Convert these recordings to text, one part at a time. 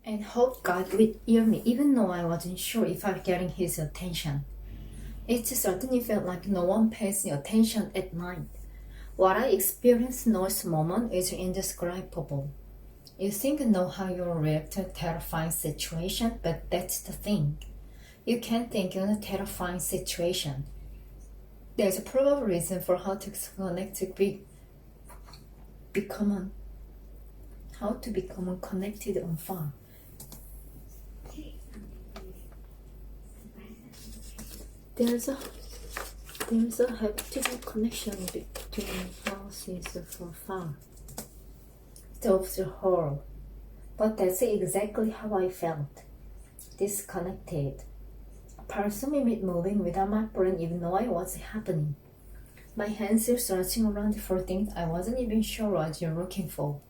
and hoped God would hear me even though I wasn't sure if I was getting his attention. It certainly felt like no one pays me attention at night. What I experienced in those moments is indescribable. You think you know how you'll react to a terrifying situation, but that's the thing. You can't think in a terrifying situation. There's a probable reason for how to become connected on far. There's a have to be connection between houses from far. Of the whole. But that's exactly how I felt. Disconnected. Pursuing it moving without my brain even knowing what's happening. My hands were searching around for things I wasn't even sure what you're looking for.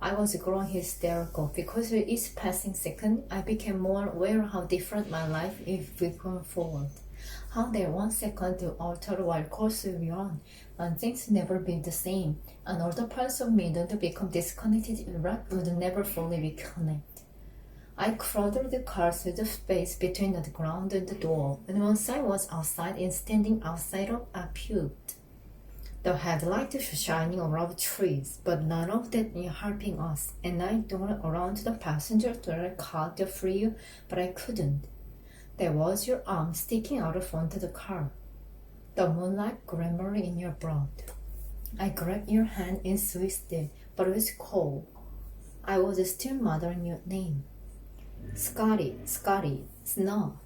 I was growing hysterical because with each passing second, I became more aware of how different my life is going forward. How that 1 second to alter what course we on, and things never be the same, and all the parts of me that become disconnected would never fully reconnect. I crowded the car through the space between the ground and the door, and once I was outside and standing outside of, I puked. The headlights were shining around trees, but none of that was helping us, and I turned around to the passenger door to call the free, but I couldn't. There was your arm sticking out of front of the car. The moonlight glimmering in your blood. I grabbed your hand and squeezed it, but it was cold. I was still muttering your name. Scotty, no.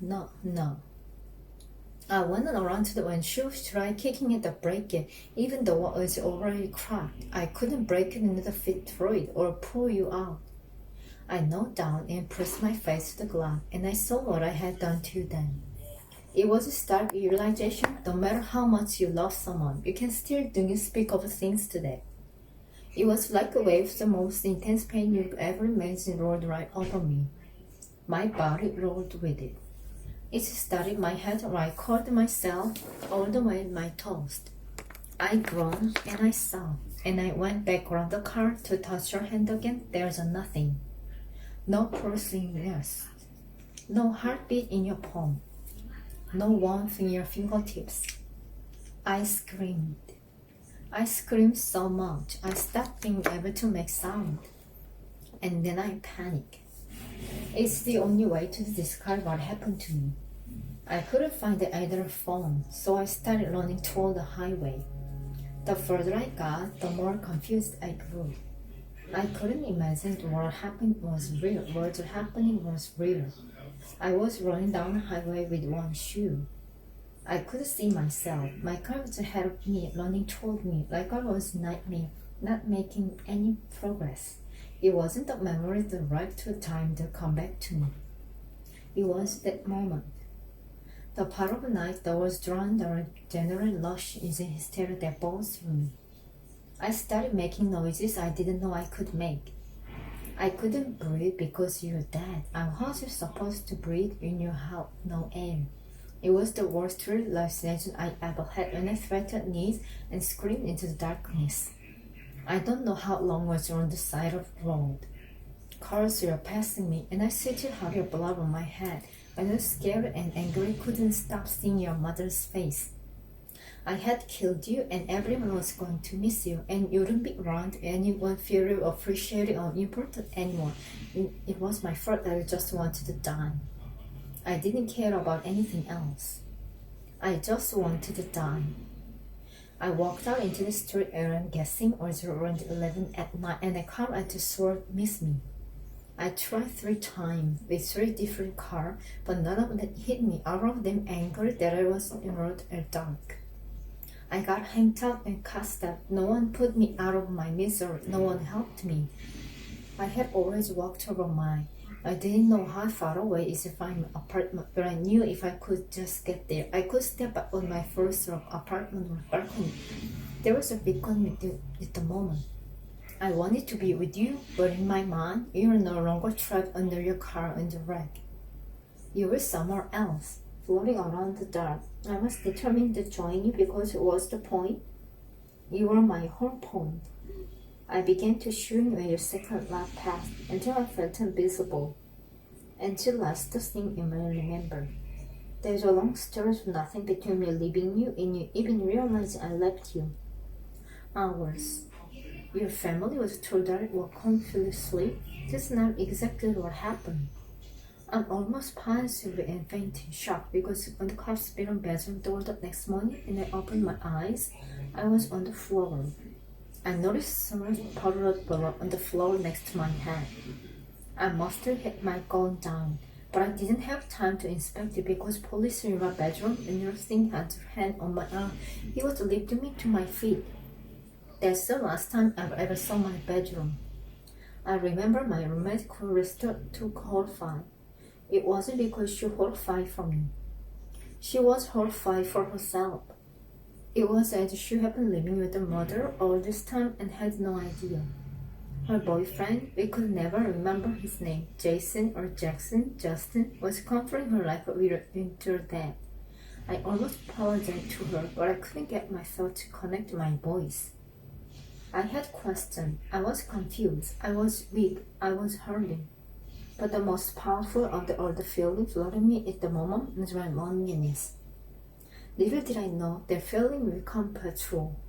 I went around to the windshield, tried kicking at the brake, even though it was already cracked. I couldn't break it into the fit through it or pull you out. I knelt down and pressed my face to the glass, and I saw what I had done to them. It was a stark realization. No matter how much you love someone, you can still do speak of things today. It was like a wave of the most intense pain you've ever imagined rolled right over me. My body rolled with it. It started my head where I caught myself all the way in my toes. I groaned and I sobbed, and I went back around the car to touch your hand again. There's nothing. No pulsing wrist. No heartbeat in your palm. No warmth in your fingertips. I screamed. I screamed so much I stopped being able to make sound. And then I panicked. It's the only way to describe what happened to me. I couldn't find either phone, so I started running toward the highway. The further I got, the more confused I grew. I couldn't imagine what happened was real. What happening was real. I was running down the highway with one shoe. I could see myself. My car was ahead of me, running toward me like I was nightmare, not making any progress. It wasn't the memory that arrived to time to come back to me. It was that moment. The part of the night that was drawn the general rush is a hysteria that bowls through me. I started making noises I didn't know I could make. I couldn't breathe because you're dead. How was you supposed to breathe when you have no air? It was the worst realization I ever had when I threatened knees and screamed into the darkness. I don't know how long I was on the side of the road. Cars were passing me, and I still had your blood on my head. I was scared and angry, couldn't stop seeing your mother's face. I had killed you, and everyone was going to miss you, and you wouldn't be around anyone feel you appreciated or important anymore. It was my fault that I just wanted to die. I didn't care about anything else. I just wanted to die. I walked out into the street and guessing it was around 11 at night, and a car I just saw missed me. I tried 3 times with 3 different cars, but none of them hit me. All of them angry that I was in the road at dark. I got hanged up and cast out. No one put me out of my misery. No one helped me. I had always walked over mine. I didn't know how far away is from my apartment, but I knew if I could just get there, I could step up on my first floor apartment or balcony. There was a beacon with the moment. I wanted to be with you, but in my mind, you were no longer trapped under your car in the wreck. You were somewhere else, floating around the dark. I was determined to join you because it was the point. You were my whole point. I began to shrink when your second lap passed until I felt invisible. until last thing you may remember. There's a long story of nothing between me leaving you and you even realizing I left you. Hours. Your family was told that it will confused. That's not exactly what happened. I'm almost positive and faint in shock because when the cops beat on bedroom door the next morning and I opened my eyes, I was on the floor. I noticed someone powdered blood on the floor next to my head. I must have hit my gun down, but I didn't have time to inspect it because police were in my bedroom and nursing had her hand on my arm. He was lifting me to my feet. That's the last time I ever saw my bedroom. I remember my roommate restored to horrified. It wasn't because she horrified for me. She was horrified for herself. It was as she had been living with her mother all this time and had no idea. Her boyfriend, we could never remember his name, Jason or Jackson, Justin, was comforting her like we were into death. I almost apologized to her, but I couldn't get myself to connect my voice. I had questions. I was confused. I was weak. I was hurting. But the most powerful of all the feelings flooding me at the moment was my loneliness. Little did I know that feeling will come patrol.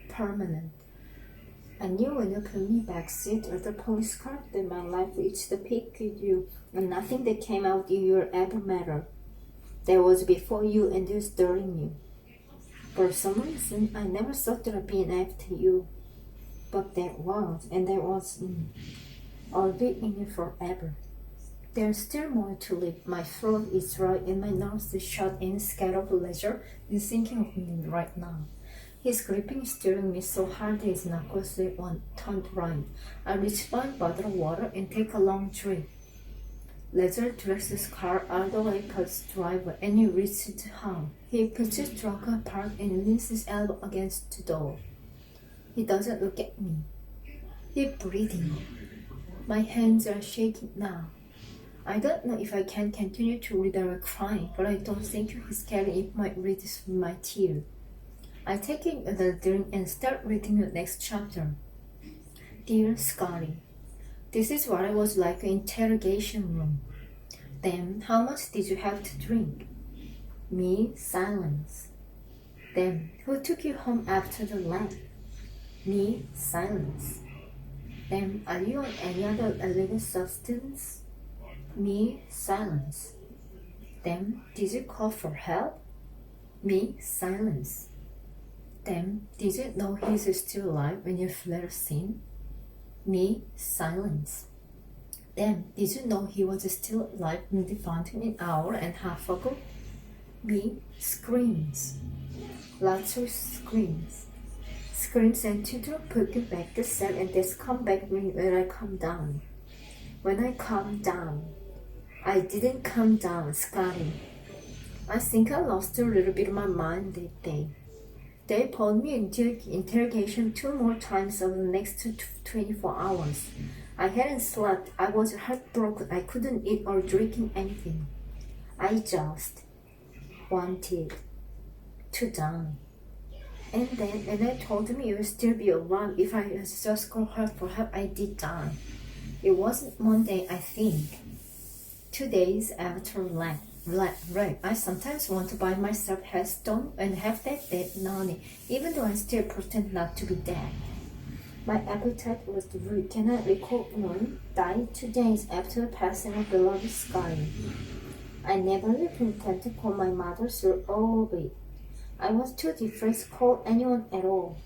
Permanent. I knew when you put me backseat of the police car that my life reached the peak with you and nothing that came out of you ever mattered. That was before you and just during you. For some reason, I never thought that I'd be after you. But there was, and there was I'll be in you forever. There's still more to live. My throat is dry and my nose is shut and scared of leisure is thinking of me right now. His gripping steering me so hard that his knuckles turned right. I reach for a bottle of water and take a long drink. Leisure directs his car all the way past the driveway and he reaches home. He puts his trunk apart and leans his elbow against the door. He doesn't look at me. He's breathing. My hands are shaking now. I don't know if I can continue to read without crying, but I don't think he's caring if I read my tears. I take another drink and start reading the next chapter. Dear Scotty, this is what I was like in interrogation room. Then, how much did you have to drink? Me, silence. Then, who took you home after the lab? Me, silence. Then, are you on any other illegal substance? Me, silence. Then, did you call for help? Me, silence. Then, did you know he's still alive when you fled the scene? Me, silence. Then, did you know he was still alive when they found him an hour and a half ago? Me, screams. Lots of screams. Screams and children put me back to cell and this come back when I come down. When I calm down. I didn't calm down, Scotty. I think I lost a little bit of my mind that day. They pulled me into interrogation 2 more times over the next 24 hours. I hadn't slept. I was heartbroken. I couldn't eat or drink anything. I just wanted to die. And then, when I told him he would still be alive if I just called her for help, I did die. It wasn't Monday, I think. 2 days after rape, I sometimes want to buy myself a headstone and have that dead money, even though I still pretend not to be dead. My appetite was rude. Can I recall one? Died 2 days after the passing of beloved Sky. I never pretended to call my mother through all of it. I was too depressed to call anyone at all.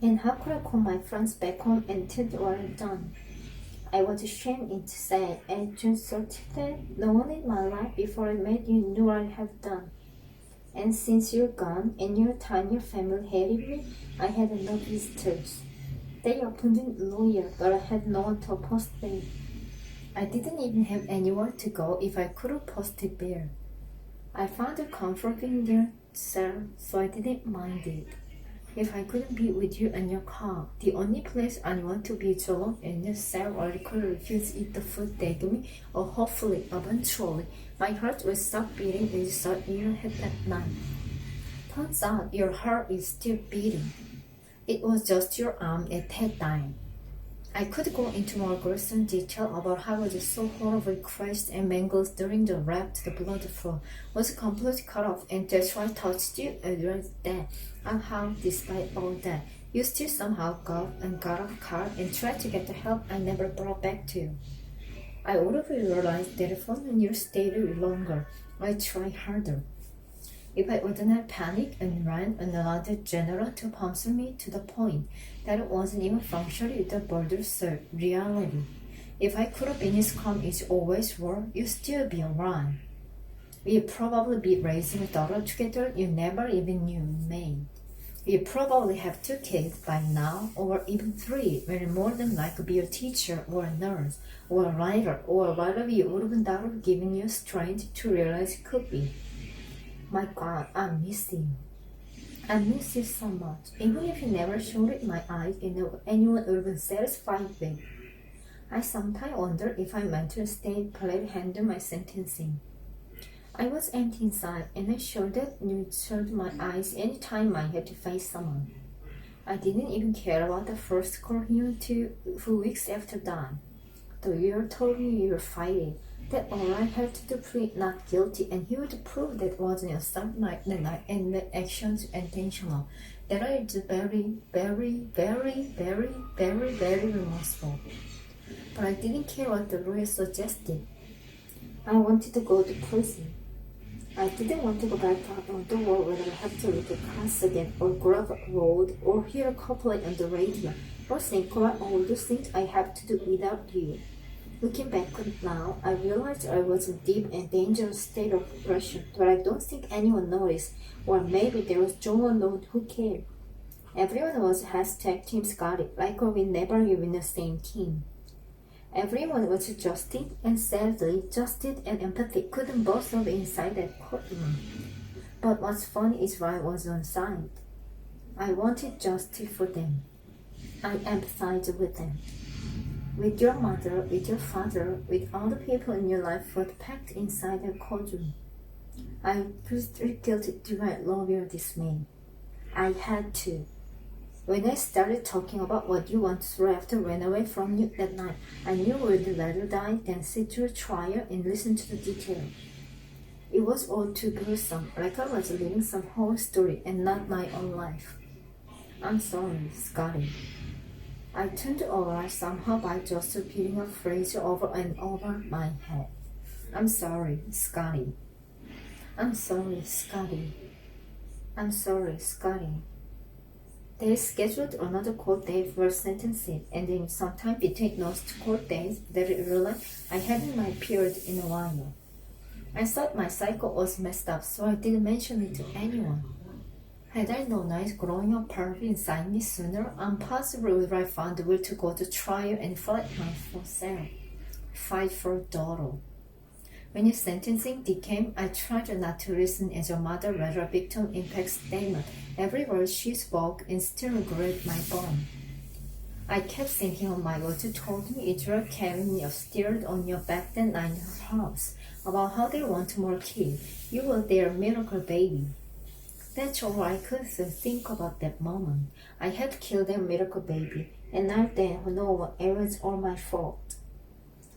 And how could I call my friends back home and tell what I'd done? I was ashamed and sad and just thought that no one in my life before I met you knew what I have done. And since you're gone and your tiny family hated me, I had no visitors. They appointed a lawyer, but I had no one to oppose them. I didn't even have anywhere to go if I could have posted there. I found a comfort in their cell, so I didn't mind it. If I couldn't be with you in your car, the only place I want to be is alone in your cell, or I could refuse to eat the food they give me, or hopefully, eventually, my heart will stop beating and start in your head at night. Turns out your heart is still beating. It was just your arm at that time. I could go into more gruesome detail about how I was so horribly crushed and mangled during the rap to the blood flow, was completely cut off, and that's why I touched you and realized that, and how, despite all that, you still somehow got out of the car and tried to get the help I never brought back to you. I would have realized that if only you stayed longer, I'd try harder. If I would not panic and ran another general to pummel me to the point that it wasn't even functioning with the border's reality. If I could have been as calm as always were, you'd still be around. We'd probably be raising a daughter together you never even knew you made. We'd probably have 2 kids by now, or even 3, when more than likely be a teacher or a nurse, or a writer, or a lot of you would have been giving you strength to realize it could be. My God, I miss you. I miss you so much. Even if you never showed it in my eyes and anyone would have been satisfied with. I sometimes wonder if I meant to stay played handle my sentencing. I was empty inside, and I showed that you showed my eyes any time I had to face someone. I didn't even care about the first court hearing 2 weeks after that. The lawyer told me you were fighting. That all I had to do plead not guilty, and he would prove that wasn't assault night and the actions intentional. That I was very, very, very, very, very, very remorseful. But I didn't care what the lawyer suggested. I wanted to go to prison. I didn't want to go back out on the world where I have to look at class again, or grab a road, or hear a couplet on the radio, or think about all the things I have to do without you. Looking back now, I realized I was in a deep and dangerous state of depression, but I don't think anyone noticed, or maybe there was no one who cared. Everyone was #Team Scotty, like we never even the same team. Everyone was justice, and sadly, justice and empathy couldn't both of inside that courtroom. But what's funny is why I was on side. I wanted justice for them. I empathized with them. With your mother, with your father, with all the people in your life who were packed inside the courtroom. I was guilty to my lawyer dismay. I had to. When I started talking about what you went through after I ran away from you that night, I knew I would rather die than sit through a trial and listen to the detail. It was all too gruesome, like I was living some whole story and not my own life. I'm sorry, Scotty. I turned over somehow by just repeating a phrase over and over my head. I'm sorry, Scotty. I'm sorry, Scotty. I'm sorry, Scotty. They scheduled another court day for sentencing, and then sometime between those 2 court days, they realized I hadn't my period in a while. I thought my cycle was messed up, so I didn't mention it to anyone. Had I known I was growing up perfect inside me sooner, I'm positive would I found the will to go to trial and fight for a daughter. When your sentencing came, I tried not to listen as your mother read her victim impact statement. Every word she spoke and still grabbed my bone. I kept thinking of my words you told me it was carrying you steered on your back that night in her house, about how they want more kids. You were their miracle baby. That's all I could think about that moment. I had killed their miracle baby, and now then no, it was all my fault.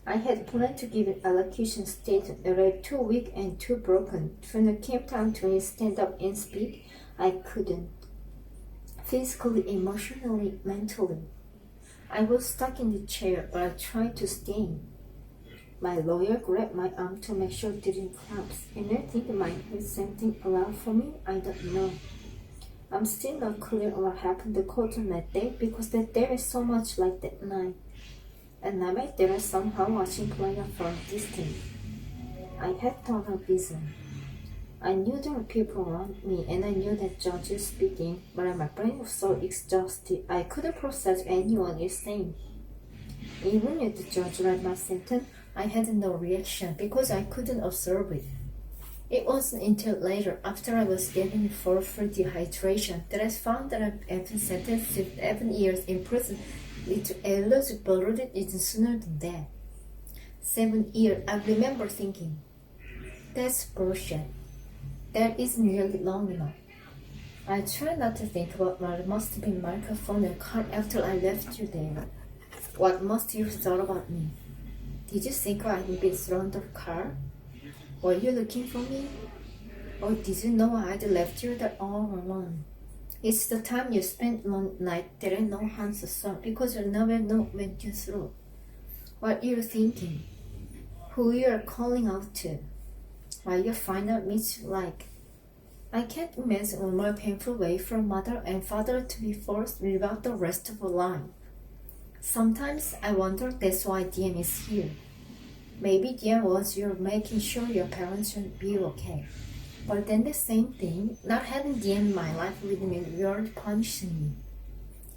I had planned to give an elocution statement, already too weak and too broken. When it came time to stand up and speak, I couldn't. Physically, emotionally, mentally. I was stuck in the chair, but I tried to stand. My lawyer grabbed my arm to make sure it didn't collapse, and I think it might have something around for me, I don't know. I'm still not clear on what happened to Colton that day, because that day is so much like that night. And I might there was somehow watching playing from a distance. I had tunnel vision. I knew there were people around me, and I knew that judge was speaking, but my brain was so exhausted I couldn't process anyone is saying. Even if the judge read my sentence, I had no reaction because I couldn't observe it. It wasn't until later, after I was given for dehydration, that I found that I've been sentenced to 11 years in prison with eligibility even sooner than that. 7 years, I remember thinking, that's bullshit. That isn't really long enough. I tried not to think about what must have been microphone and car after I left you there. What must you thought about me? Did you think I'd been thrown the car? Were you looking for me? Or did you know I'd left you there all alone? It's the time you spent one night that I know Hans saw because you never know when you through. What you're thinking, who you're calling out to, why you find out meets you like. I can't imagine a more painful way for a mother and father to be forced to live out the rest of their life. Sometimes I wonder that's why DM is here. Maybe DM was you're making sure your parents will be okay. But then the same thing, not having DM in my life with me, you're punishing me.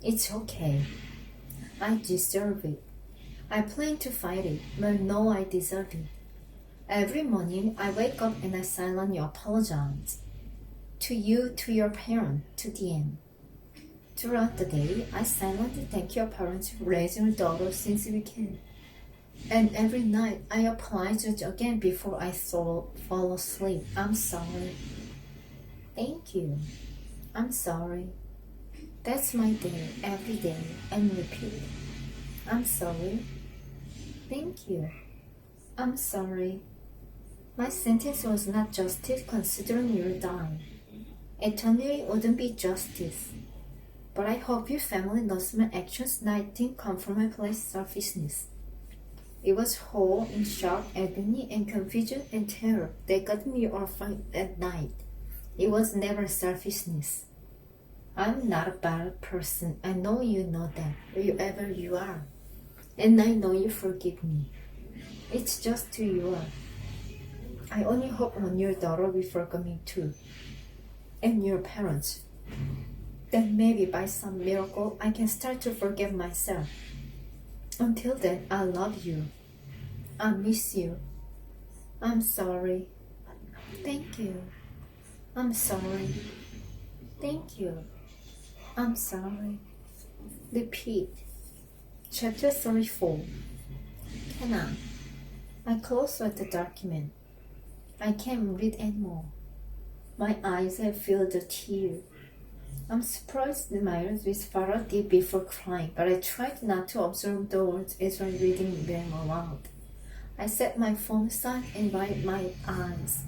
It's okay. I deserve it. I plan to fight it, but no, I deserve it. Every morning, I wake up and I silently apologize. To you, to your parent, to DM. Throughout the day, I silently thank your parents for raising your daughter since we can. And every night, I apologize again before I fall asleep. I'm sorry. Thank you. I'm sorry. That's my day, every day, and repeat. I'm sorry. Thank you. I'm sorry. My sentence was not justice considering you're dying. Eternity wouldn't be justice. But I hope your family knows my actions and I didn't come from my place of selfishness. It was horror and shock, agony and confusion and terror that got me orphaned at night. It was never selfishness. I'm not a bad person. I know you know that, whoever you are. And I know you forgive me. It's just who you are. I only hope when your daughter will forgive me too. And your parents. Then maybe by some miracle I can start to forgive myself. Until then, I love you. I miss you. I'm sorry. Thank you. I'm sorry. Thank you. I'm sorry. Repeat. Chapter 34. Can I close with the document. I can't read anymore. My eyes have filled the tear. I'm surprised the mirrors with Farah did before crying, but I tried not to observe the words as I'm reading them aloud. I set my phone aside and wiped my eyes.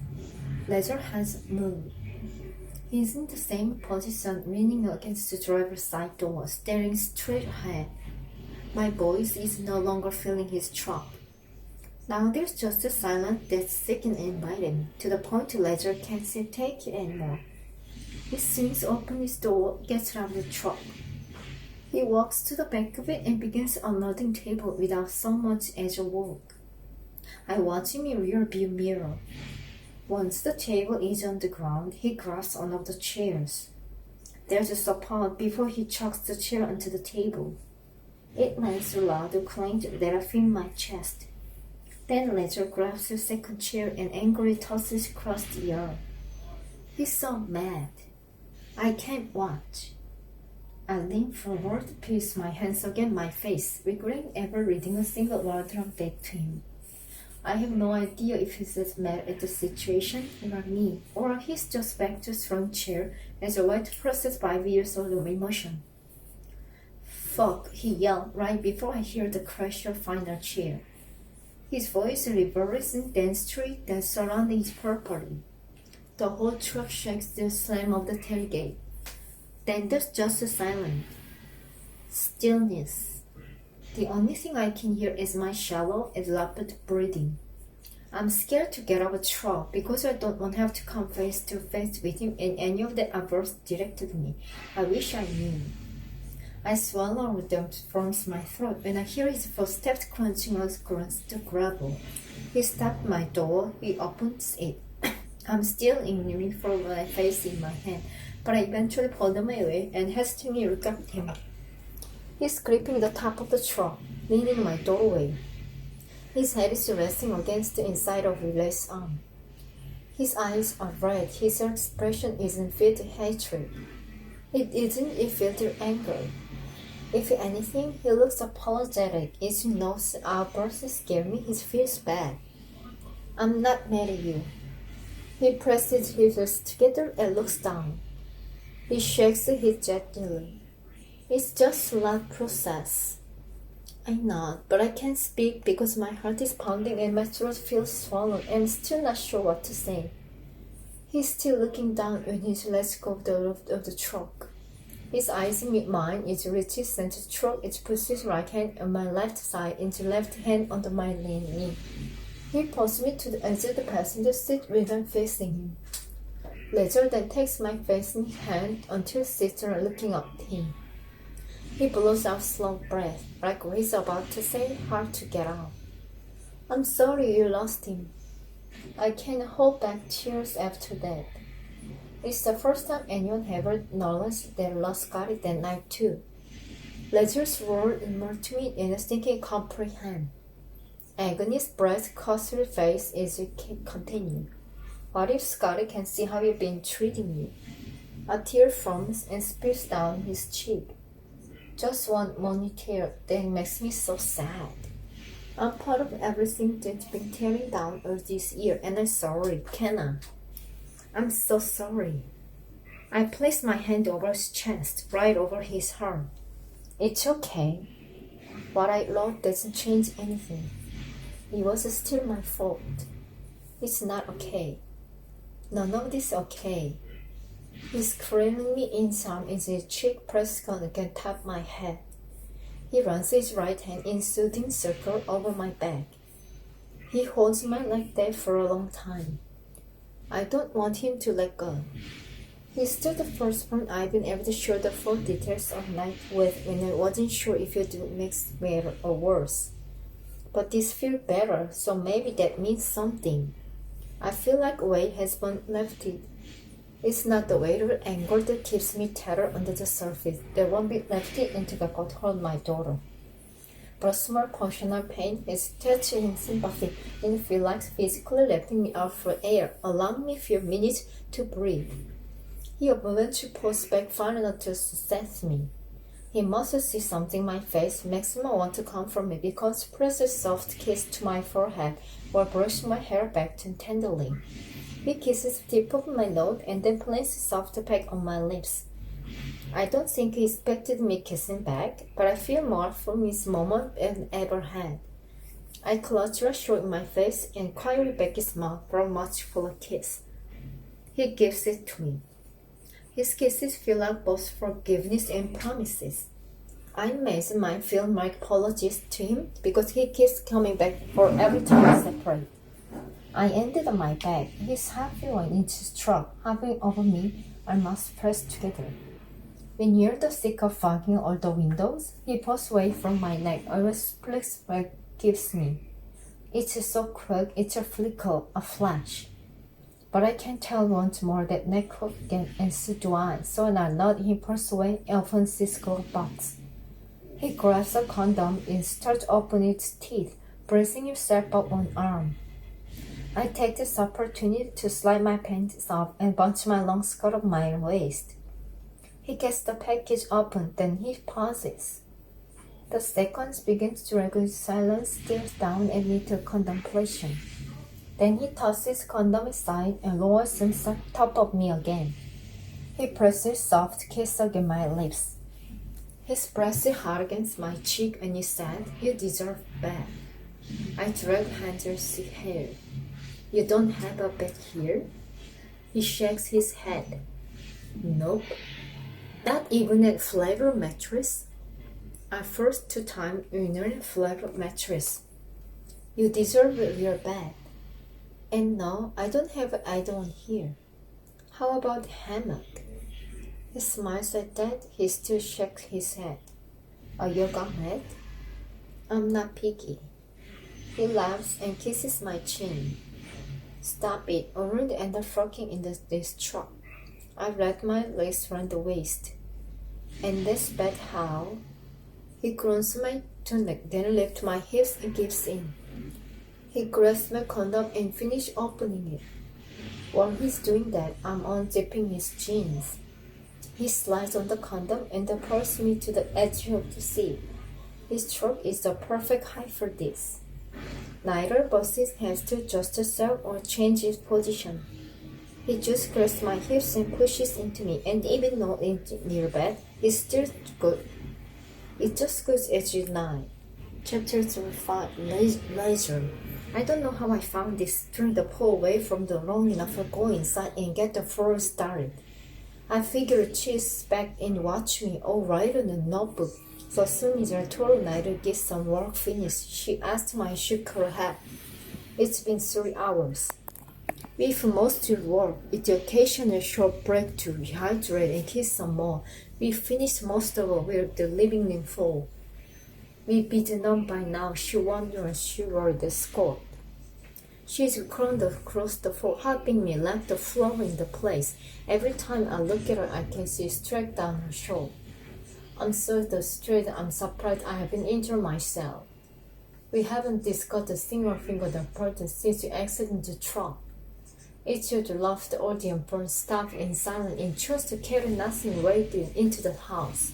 Ledger has moved. He's in the same position, leaning against the driver's side door, staring straight ahead. My voice is no longer filling his truck. Now there's just a silence that's sick and inviting, to the point Ledger can't take it anymore. He swings open his door, gets out of the truck. He walks to the back of it and begins unloading table without so much as a walk. I watch him in rear view mirror. Once the table is on the ground, he grabs one of the chairs. There's a support before he chucks the chair onto the table. It lands a loud clank that I feel in my chest. Then Ledger grabs the second chair and angrily tosses it across the yard. He's so mad. I can't watch. I lean forward, pierce my hands against my face, regretting ever reading a single word from that to him. I have no idea if he's as mad at the situation or me, or he's just back to throwing chair as a way to process 5 years of emotion. Fuck, he yelled right before I hear the crash of final chair. His voice reverberates in density that surrounds his property. The whole truck shakes the slam of the tailgate. Then there's just a silence. Stillness. The only thing I can hear is my shallow and rapid breathing. I'm scared to get out of the truck because I don't want to have to come face to face with him in any of the words directed at me. I wish I knew. I swallow them from my throat when I hear his footsteps crunching against the gravel. He stopped my door. He opens it. I'm still ignoring for my face in my hand, but I eventually pull them away and hesitantly look at him. He's gripping the top of the truck, leaning in my doorway. His head is resting against the inside of Relay's arm. His eyes are red. His expression isn't filled with hatred. It isn't filled with anger. If anything, he looks apologetic. As he knows our boss scare me, he feels bad. I'm not mad at you. He presses his lips together and looks down. He shakes his head gently. It's just a long process. I nod, but I can't speak because my heart is pounding and my throat feels swollen and I'm still not sure what to say. He's still looking down when he lets go of the roof of the truck. His eyes meet mine, it reaches into the truck, it puts his right hand on my left side and the left hand under my knee. He pulls me to the edge of the passenger seat when I'm facing him. Later then takes my facing hand until sits there looking up at him. He blows out slow breath, like he's about to say it hard to get out. I'm sorry you lost him. I can't hold back tears after that. It's the first time anyone ever acknowledged they lost Scotty that night too. Ledger's roar emerged to me in a stinking comprehend. Agony's breath crossed her face as we continued. What if Scotty can see how you've been treating you? A tear forms and spills down his cheek. Just one morning tear that makes me so sad. I'm part of everything that's been tearing down all this year and I'm sorry, Kenna. I'm so sorry. I placed my hand over his chest, right over his heart. It's okay. What I lost doesn't change anything. It was still my fault. It's not okay. None of this okay. He's cradling me in some as his cheek pressed against top of my head. He runs his right hand in soothing circle over my back. He holds me like that for a long time. I don't want him to let go. He's still the first one I've been able to share the full details of night with when I wasn't sure if it makes better or worse. But this feels better, so maybe that means something. I feel like weight has been lifted. It's not the weight of anger that keeps me tethered under the surface. There won't be lifted until I got hold my daughter. But a small portion of pain is touched in sympathy and it feels like physically lifting me out for air, allowing me a few minutes to breathe. He eventually pulls back far enough to assess me. He must see something in my face makes me want to comfort me because he presses a soft kiss to my forehead while brushing my hair back tenderly. He kisses the tip of my nose and then places a soft peck on my lips. I don't think he expected me kissing back, but I feel more from this moment than I ever had. I clutch her short in my face and quietly back his mouth for a much fuller kiss. He gives it to me. His kisses feel like both forgiveness and promises. I imagine mine feel like apologies to him because he keeps coming back for every time we separate. I ended on my back. His halfway went into his truck, hovering over me, our mouths pressed together. We neared the thick of fogging all the windows. He pulls away from my neck, always flicks what gives me. It's so quick, it's a flicker, a flash. But I can tell once more that neck hook again, and so do I. So I nod, he pulls away and opens his glove box. He grabs a condom and starts opening its teeth, bracing himself up one arm. I take this opportunity to slide my pants off and bunch my long skirt of my waist. He gets the package open, then he pauses. The seconds begins to drag his silence, stares down at me to contemplation. Then he tosses condom aside and lowers himself top of me again. He presses soft kiss against my lips. His breath is hard against my cheek and he said, "You deserve bad." I drag hands through his hair. "You don't have a bed here?" He shakes his head. "Nope. Not even a flavor mattress?" Our first two-time winner flavor mattress. "You deserve a real bed." "And no, I don't have either one here." "How about hammock?" He smiles at that. He still shakes his head. "A yoga mat?" "I'm not picky." He laughs and kisses my chin. "Stop it, already end up fucking in this truck." I wrap my legs around the waist. "And that's bad how?" He groans my tunic, then lifts my hips and gives in. He grabs my condom and finishes opening it. While he's doing that, I'm unzipping his jeans. He slides on the condom and then pulls me to the edge of the seat. His throat is the perfect height for this. Neither of us has to adjust itself or change its position. He just grabs my hips and pushes into me, and even though it's near bed, it's still good. It's just good as you lie. Chapter 35, Leisure. I don't know how I found this. Turned the pole away from the long enough to go inside and get the floor started. I figured she's back and watch me all write on the notebook. So as soon as I told her to get some work finished, she asked me. I shook her head. It's been 3 hours. We've mostly worked, with the occasional short break to rehydrate and kiss some more. We finished most of it with the living room full. We'd be done by now, she wondered as she wore the skirt. She's crawled across the floor, helping me left the floor in the place. Every time I look at her, I can see straight down her shoulder. I'm so straight, I'm surprised I haven't injured myself. We haven't discussed a single thing of the important since the accident in the truck. Each of the laughed, the audience burned, stopped in silence and chose to carry nothing weighty into the house.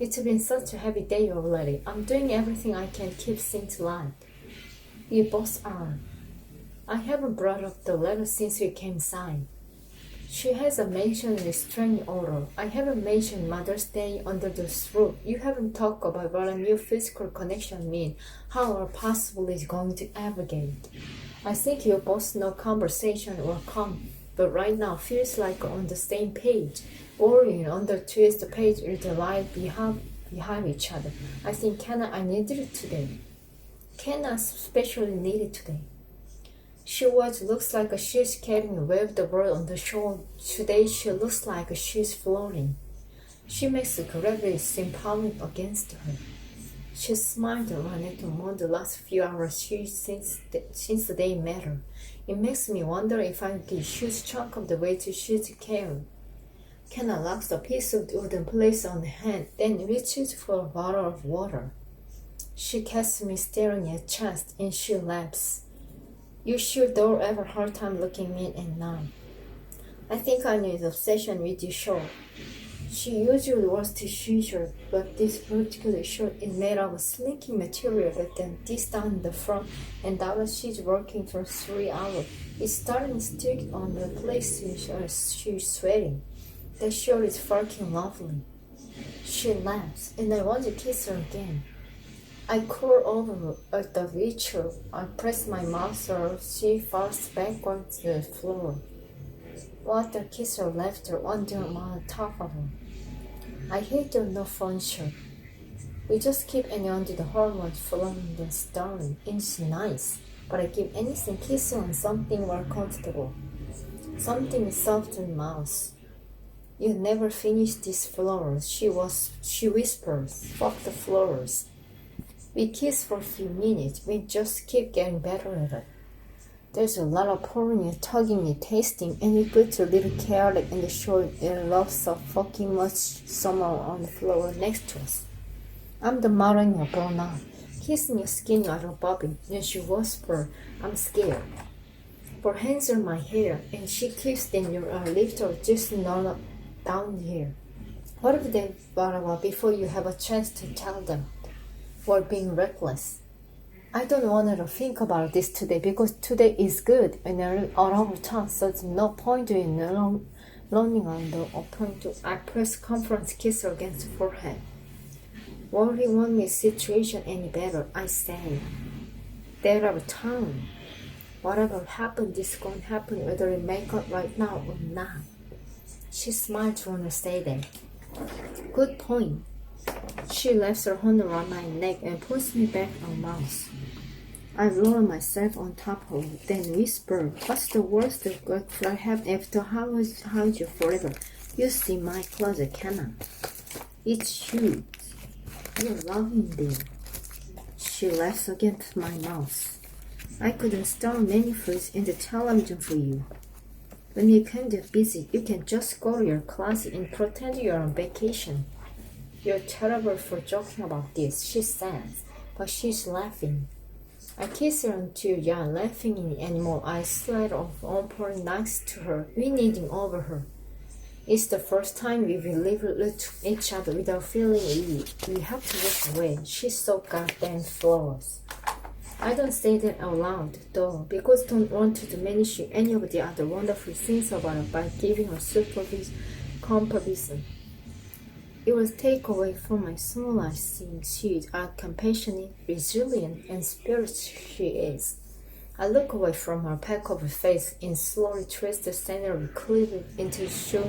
It's been such a heavy day already. I'm doing everything I can to keep things light. We both are. I haven't brought up the letter since we came inside. She hasn't mentioned restraining order. I haven't mentioned Mother's Day under this roof. You haven't talked about what a new physical connection means, how our possible is going to navigate. I think you both know conversation will come, but right now feels like we're on the same page, worrying on the twist page with the line behind each other. I think Kenna, I needed it today. Kenna especially needed today. She looks like she's carrying a wave the world on the shore. Today she looks like she's floating. She makes gravity seem pounding against her. She smiled around at more the last few hours since the day met her. It makes me wonder if I get a huge chunk of the weight she's carrying. Kenna locks a piece of wooden place on the hand, then reaches for a bottle of water. She catches me staring at chest, and she laughs. You sure don't have a hard time looking me in now. I think I need obsession with your shirt. She usually wears t-shirt, but this particular shirt is made of a slinky material that then this down in the front, and that was she's working for 3 hours. It's starting to stick on the places she's sweating. The shirt is fucking lovely. She laughs, and I want to kiss her again. I crawl over at the wheelchair. I press my mouth so she falls backwards to the floor. What a kiss her left her wandering on top of her. I hate the no fun shirt. We just keep any under the hormones flowing and stirring. It's nice, but I keep anything kissing on something more comfortable. Something soft in mouth. You never finish these flowers, she whispers. Fuck the flowers. We kiss for a few minutes. We just keep getting better at it. There's a lot of pouring and tugging and tasting, and it's good to leave chaotic in the short and love so fucking much someone on the floor next to us. I'm the modern your girl now, kissing your skin out of Bobby, and she whispers, I'm scared. Her hands on my hair, and she keeps them lift her just not down here. What if they bought before you have a chance to tell them? For being reckless. I don't want to think about this today because today is good and out of time, so there's no point in learning on the open to I press conference kiss her against the forehead. Worry won't make situation any better, I say. They're out of time. Whatever happened, this is going to happen whether we make it right now or not. She smiled when I say that. Good point. She lets her hand around my neck and puts me back on mouth. I lower myself on top of her, then whisper, what's the worst that could happen after hide you forever? You see my closet, Kenna. It's huge. You're loving there. She laughs against my mouth. I couldn't store many foods in the television for you. When you can get busy, you can just go to your closet and pretend you're on vacation. You're terrible for joking about this, she says, but she's laughing. I kiss her until you're not laughing anymore. I slide off on her next to her, kneeling over her. It's the first time we've lived each other without feeling we have to walk away. She's so goddamn flawless. I don't say that out loud, though, because I don't want to diminish any of the other wonderful things about her by giving her comparison. It was take away from my soul. I see she how compassionate, resilient, and spiritual she is. I look away from her, pack of her face, and slowly twist the center of clip into his shoulder.